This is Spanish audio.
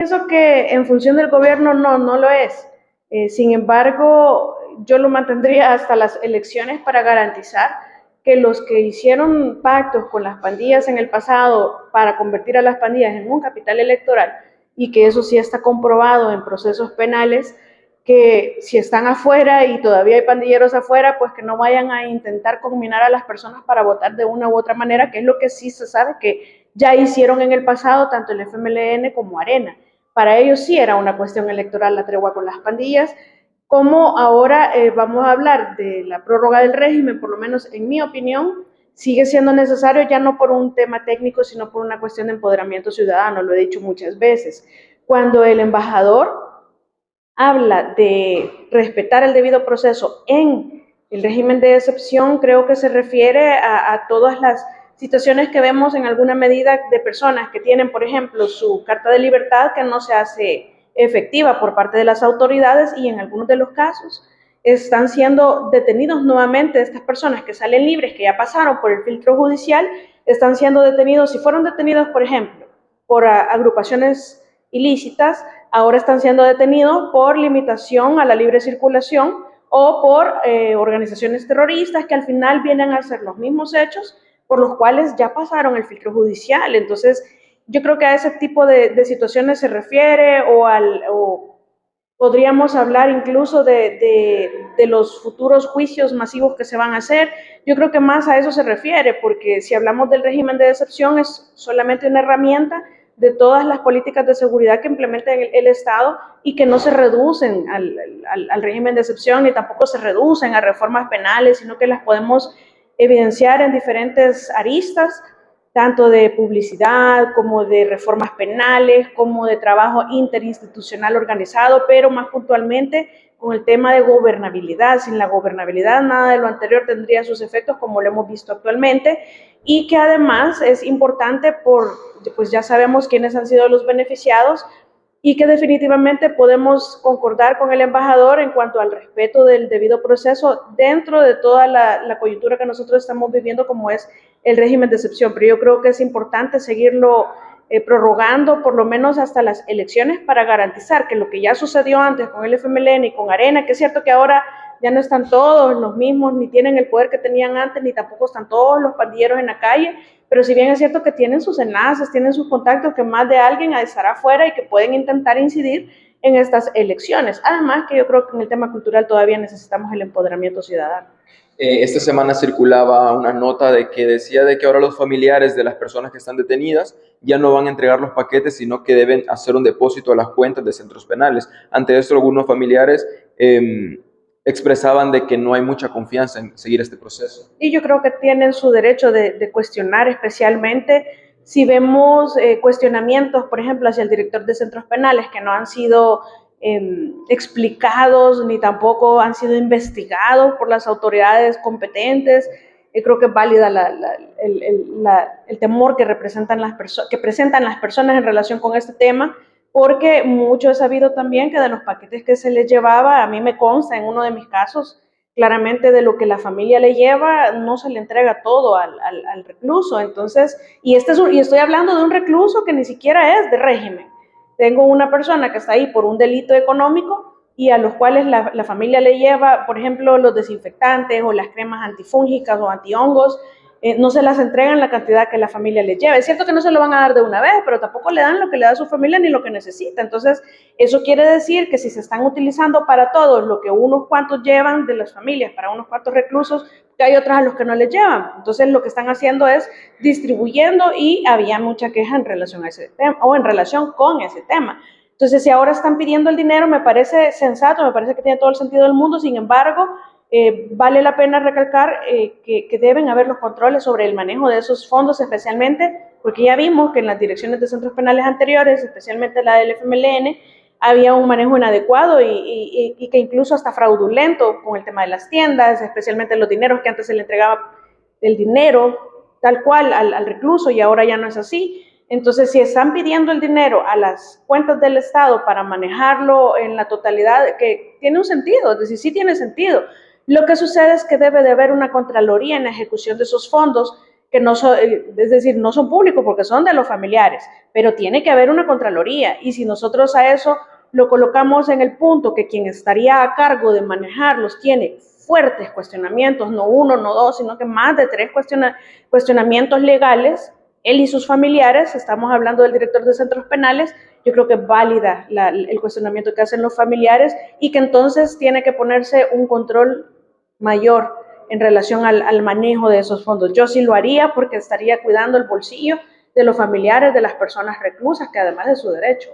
Pienso que en función del gobierno no lo es. Sin embargo, yo lo mantendría hasta las elecciones para garantizar que los que hicieron pactos con las pandillas en el pasado para convertir a las pandillas en un capital electoral, y que eso sí está comprobado en procesos penales, que si están afuera y todavía hay pandilleros afuera, pues que no vayan a intentar combinar a las personas para votar de una u otra manera, que es lo que sí se sabe que ya hicieron en el pasado tanto el FMLN como Arena. Para ellos sí era una cuestión electoral la tregua con las pandillas. Como ahora vamos a hablar de la prórroga del régimen, por lo menos en mi opinión, sigue siendo necesario ya no por un tema técnico, sino por una cuestión de empoderamiento ciudadano, lo he dicho muchas veces. Cuando el embajador habla de respetar el debido proceso en el régimen de excepción, creo que se refiere a todas las situaciones que vemos en alguna medida de personas que tienen, por ejemplo, su carta de libertad que no se hace efectiva por parte de las autoridades, y en algunos de los casos están siendo detenidos nuevamente. Estas personas que salen libres, que ya pasaron por el filtro judicial, están siendo detenidos. Si fueron detenidos, por ejemplo, por agrupaciones ilícitas, ahora están siendo detenidos por limitación a la libre circulación o por organizaciones terroristas que al final vienen a hacer los mismos hechos por los cuales ya pasaron el filtro judicial. Entonces, yo creo que a ese tipo de situaciones se refiere, o podríamos hablar incluso de los futuros juicios masivos que se van a hacer. Yo creo que más a eso se refiere, porque si hablamos del régimen de excepción es solamente una herramienta de todas las políticas de seguridad que implementa el Estado, y que no se reducen al régimen de excepción, ni tampoco se reducen a reformas penales, sino que las podemos evidenciar en diferentes aristas, tanto de publicidad como de reformas penales, como de trabajo interinstitucional organizado, pero más puntualmente con el tema de gobernabilidad. Sin la gobernabilidad, nada de lo anterior tendría sus efectos como lo hemos visto actualmente, y que además es importante pues ya sabemos quiénes han sido los beneficiados, y que definitivamente podemos concordar con el embajador en cuanto al respeto del debido proceso dentro de toda la coyuntura que nosotros estamos viviendo, como es el régimen de excepción. Pero yo creo que es importante seguirlo prorrogando por lo menos hasta las elecciones, para garantizar que lo que ya sucedió antes con el FMLN y con Arena, que es cierto que ahora ya no están todos los mismos, ni tienen el poder que tenían antes, ni tampoco están todos los pandilleros en la calle, pero si bien es cierto que tienen sus enlaces, tienen sus contactos, que más de alguien estará afuera y que pueden intentar incidir en estas elecciones. Además que yo creo que en el tema cultural todavía necesitamos el empoderamiento ciudadano. Esta semana circulaba una nota de que decía de que ahora los familiares de las personas que están detenidas ya no van a entregar los paquetes, sino que deben hacer un depósito a las cuentas de centros penales. Ante esto, algunos familiares expresaban de que no hay mucha confianza en seguir este proceso. Y yo creo que tienen su derecho de cuestionar, especialmente si vemos cuestionamientos, por ejemplo, hacia el director de centros penales, que no han sido explicados ni tampoco han sido investigados por las autoridades competentes. Creo que es válida el temor que presentan las personas en relación con este tema, porque mucho he sabido también que de los paquetes que se les llevaba, a mí me consta en uno de mis casos, claramente de lo que la familia le lleva, no se le entrega todo al recluso. Entonces, y estoy hablando de un recluso que ni siquiera es de régimen. Tengo una persona que está ahí por un delito económico, y a los cuales la familia le lleva, por ejemplo, los desinfectantes o las cremas antifúngicas o antihongos, no se las entregan la cantidad que la familia le lleva. Es cierto que no se lo van a dar de una vez, pero tampoco le dan lo que le da a su familia ni lo que necesita. Entonces, eso quiere decir que si se están utilizando para todos lo que unos cuantos llevan de las familias, para unos cuantos reclusos, que hay otros a los que no les llevan. Entonces, lo que están haciendo es distribuyendo, y había mucha queja en relación a ese tema, o en relación con ese tema. Entonces, si ahora están pidiendo el dinero, me parece sensato, me parece que tiene todo el sentido del mundo. Sin embargo, vale la pena recalcar que deben haber los controles sobre el manejo de esos fondos, especialmente porque ya vimos que en las direcciones de centros penales anteriores, especialmente la del FMLN, había un manejo inadecuado y que incluso hasta fraudulento con el tema de las tiendas, especialmente los dineros, que antes se le entregaba el dinero tal cual al recluso, y ahora ya no es así. Entonces, si están pidiendo el dinero a las cuentas del Estado para manejarlo en la totalidad, que tiene un sentido, es decir, sí tiene sentido. Lo que sucede es que debe de haber una contraloría en la ejecución de esos fondos, que no son, es decir, no son públicos porque son de los familiares, pero tiene que haber una Contraloría, y si nosotros a eso lo colocamos en el punto que quien estaría a cargo de manejarlos tiene fuertes cuestionamientos, no uno, no dos, sino que más de 3 cuestionamientos legales, él y sus familiares, estamos hablando del director de centros penales, yo creo que es válida el cuestionamiento que hacen los familiares, y que entonces tiene que ponerse un control mayor en relación al manejo de esos fondos. Yo sí lo haría porque estaría cuidando el bolsillo de los familiares de las personas reclusas, que además es su derecho.